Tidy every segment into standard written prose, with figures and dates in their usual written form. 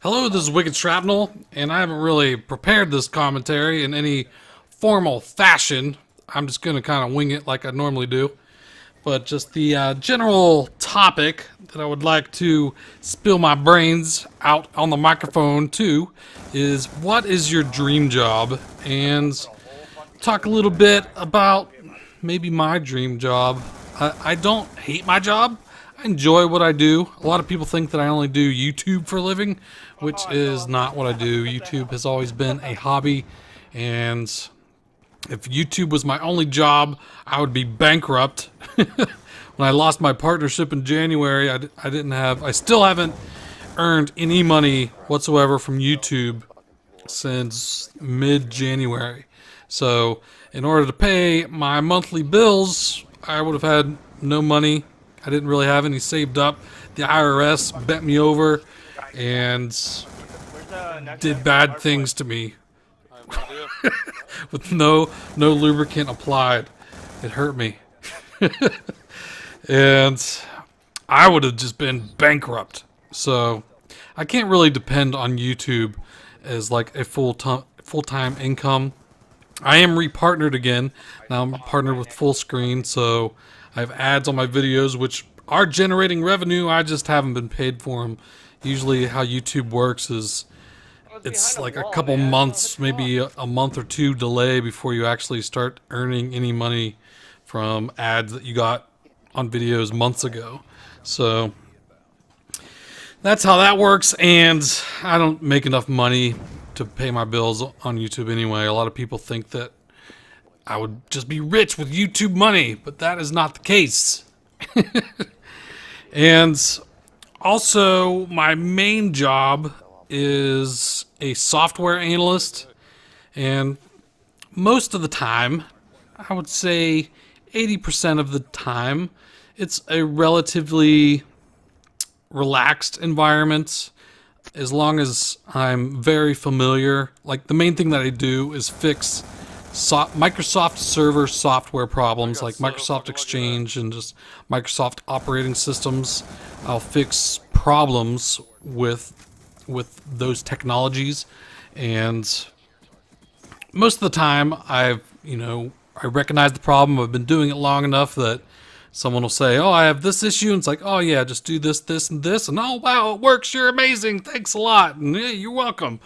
Hello, this is Wicked Shrapnel, and I haven't really prepared this commentary in any formal fashion. I'm just going to kind of wing it like I normally do. But just the general topic that I would like to spill my brains out on the microphone to is, what is your dream job? And talk a little bit about maybe my dream job. I don't hate my job. I enjoy what I do. A lot of people think that I only do YouTube for a living, which is not what I do. YouTube has always been a hobby, and if YouTube was my only job, I would be bankrupt. When I lost my partnership in January, I still haven't earned any money whatsoever from YouTube since mid-January. So in order to pay my monthly bills, I would have had no money. I didn't really have any saved up. The IRS bent me over and did bad things to me with no lubricant applied. It hurt me. And I would have just been bankrupt. So I can't really depend on YouTube as like a full-time income. I am repartnered again. Now I'm partnered with Full Screen, so I have ads on my videos which are generating revenue. I just haven't been paid for them. Usually how YouTube works is it's like a couple months, maybe a month or two delay before you actually start earning any money from ads that you got on videos months ago. So that's how that works, and I don't make enough money to pay my bills on YouTube anyway. A lot of people think that I would just be rich with YouTube money, but that is not the case. And also, my main job is a software analyst, and most of the time, I would say 80% of the time, it's a relatively relaxed environment. As long as I'm very familiar, like the main thing that I do is fix Microsoft server software problems like Microsoft Exchange and just Microsoft operating systems. I'll fix problems with those technologies, and most of the time I recognize the problem. I've been doing it long enough that someone will say, "Oh, I have this issue," and it's like, "Oh yeah, just do this, this, and this," and "Oh wow, it works. You're amazing. Thanks a lot." And "Yeah, you're welcome."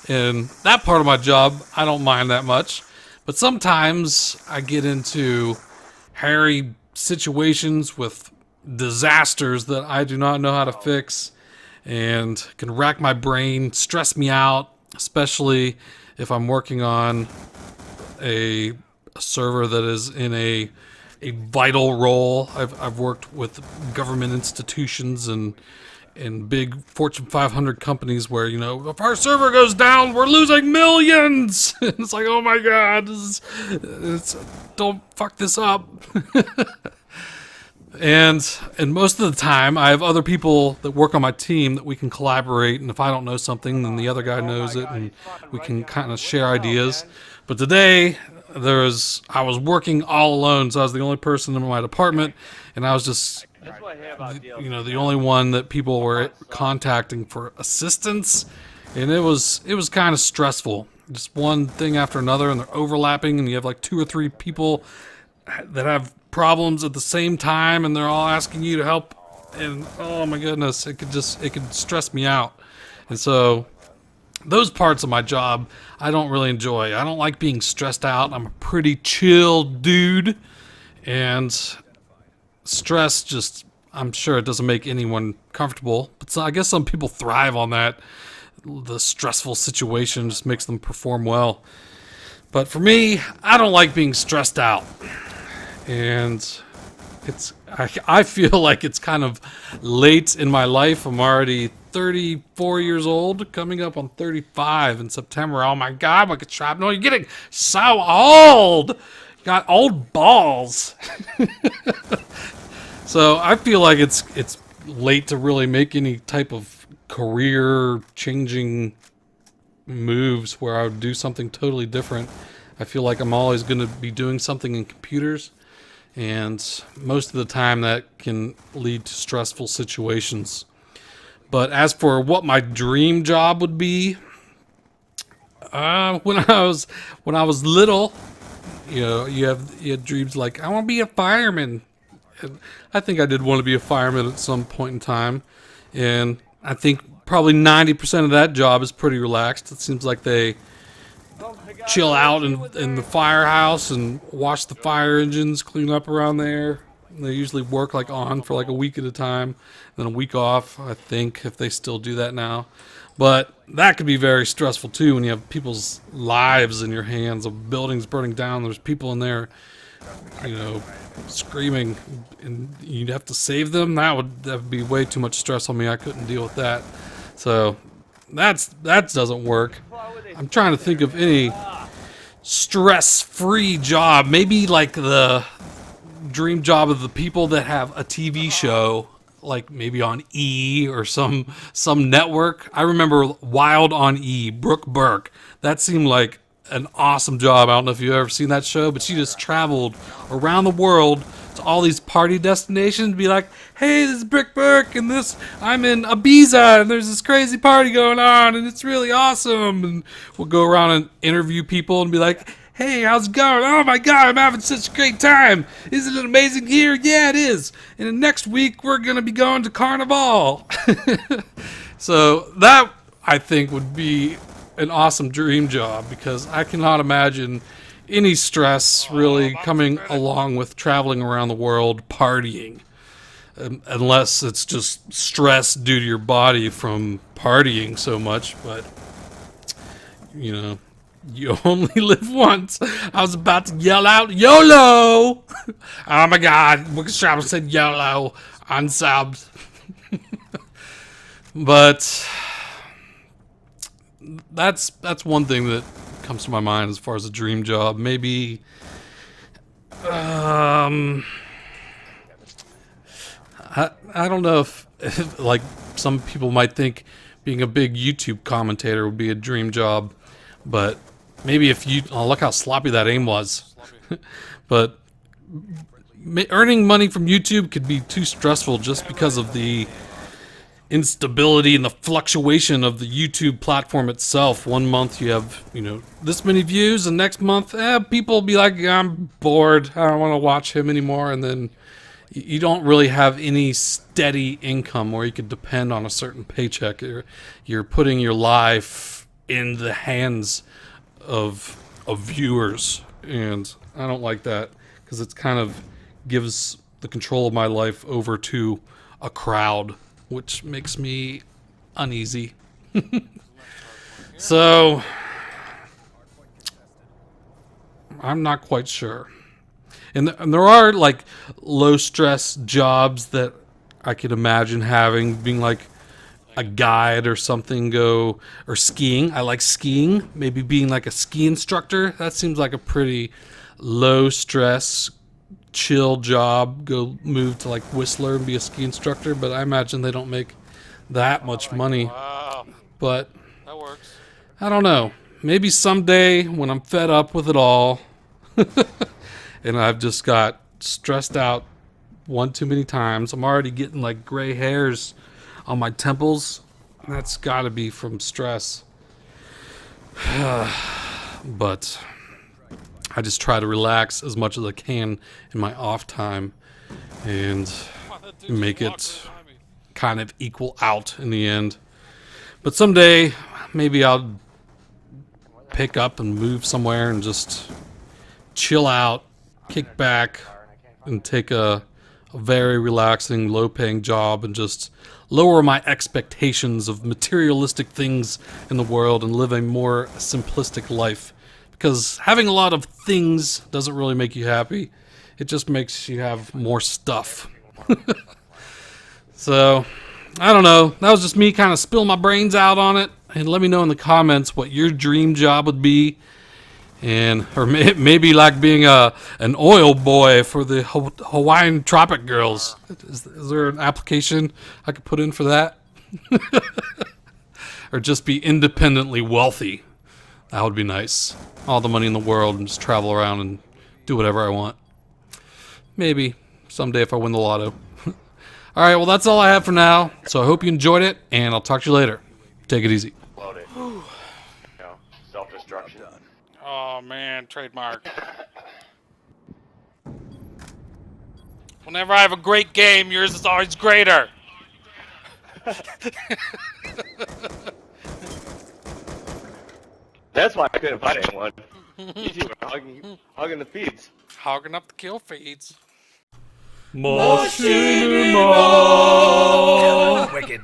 And that part of my job, I don't mind that much. But sometimes I get into hairy situations with disasters that I do not know how to fix, and can rack my brain, stress me out, especially if I'm working on a server that is in a vital role. I've worked with government institutions and big Fortune 500 companies where, if our server goes down, we're losing millions. It's like, oh my God, don't fuck this up. And most of the time, I have other people that work on my team that we can collaborate, and if I don't know something, then the other guy knows it, and we can kind of share ideas. But today, I was working all alone, so I was the only person in my department, and I was just the only one that people were contacting for assistance, and it was kind of stressful. Just one thing after another, and they're overlapping, and you have like 2 or 3 people that have problems at the same time, and they're all asking you to help, and oh my goodness, it could stress me out. And so those parts of my job I don't really enjoy. I don't like being stressed out. I'm a pretty chill dude, and stress just, I'm sure it doesn't make anyone comfortable, but I guess some people thrive on that. The stressful situation just makes them perform well. But for me, I don't like being stressed out. And I feel like it's kind of late in my life. I'm already 34 years old, coming up on 35 in September. Oh my God, Wicked Shrapnel, you're getting so old. Got old balls. So I feel like it's late to really make any type of career-changing moves where I would do something totally different. I feel like I'm always going to be doing something in computers, and most of the time that can lead to stressful situations. But as for what my dream job would be, when I was little, you had dreams like I want to be a fireman. And I think I did want to be a fireman at some point in time, and I think probably 90% of that job is pretty relaxed. It seems like they chill out in the firehouse and wash the fire engines, clean up around there. They usually work like on for like a week at a time, then a week off, I think, if they still do that now. But that could be very stressful too when you have people's lives in your hands, of buildings burning down, there's people in there, screaming, and you'd have to save them. That would be way too much stress on me. I couldn't deal with that. So that doesn't work. I'm trying to think of any stress-free job. Maybe like the dream job of the people that have a TV show, like maybe on E or some network. I remember Wild on E, Brooke Burke. That seemed like an awesome job. I don't know if you've ever seen that show, but she just traveled around the world to all these party destinations, be like, hey, this is Brooke Burke, and I'm in Ibiza, and there's this crazy party going on, and it's really awesome. And we'll go around and interview people and be like, hey, how's it going? Oh my God, I'm having such a great time. Isn't it amazing here? Yeah, it is. And then next week, we're going to be going to Carnival. So that, I think, would be an awesome dream job, because I cannot imagine any stress really coming along with traveling around the world partying, unless it's just stress due to your body from partying so much. But you only live once. I was about to yell out YOLO. Oh my God, Wicked Travel said YOLO unsubbed. But that's one thing that comes to my mind as far as a dream job. Maybe I don't know if like some people might think being a big YouTube commentator would be a dream job, but maybe look how sloppy that aim was. But earning money from YouTube could be too stressful just because of the instability and the fluctuation of the YouTube platform itself. One month you have, this many views, and next month, people will be like, I'm bored, I don't want to watch him anymore. And then you don't really have any steady income where you could depend on a certain paycheck. You're putting your life in the hands of viewers, and I don't like that, because it kind of gives the control of my life over to a crowd, which makes me uneasy. So I'm not quite sure. And there are like low stress jobs that I could imagine having, being like a guide or something, or skiing. I like skiing. Maybe being like a ski instructor. That seems like a pretty low stress, chill job. Go move to like Whistler and be a ski instructor, but I imagine they don't make that much money. Wow. But That works. I don't know. Maybe someday when I'm fed up with it all and I've just got stressed out one too many times. I'm already getting like gray hairs on my temples. That's got to be from stress. But I just try to relax as much as I can in my off time and make it kind of equal out in the end. But someday, maybe I'll pick up and move somewhere and just chill out, kick back, and take a very relaxing, low-paying job and just lower my expectations of materialistic things in the world and live a more simplistic life. Because having a lot of things doesn't really make you happy. It just makes you have more stuff. So, I don't know. That was just me kind of spilling my brains out on it. And let me know in the comments what your dream job would be. Or maybe like being an oil boy for the Hawaiian Tropic Girls. Is there an application I could put in for that? Or just be independently wealthy. That would be nice. All the money in the world and just travel around and do whatever I want. Maybe someday if I win the lotto. All right, well, that's all I have for now. So I hope you enjoyed it, and I'll talk to you later. Take it easy. Load it. Self-destruction. Oh, man, trademark. Whenever I have a great game, yours is always greater. That's why I couldn't find anyone. You two were hugging the feeds. Hogging up the kill feeds. Machinima! Wicked.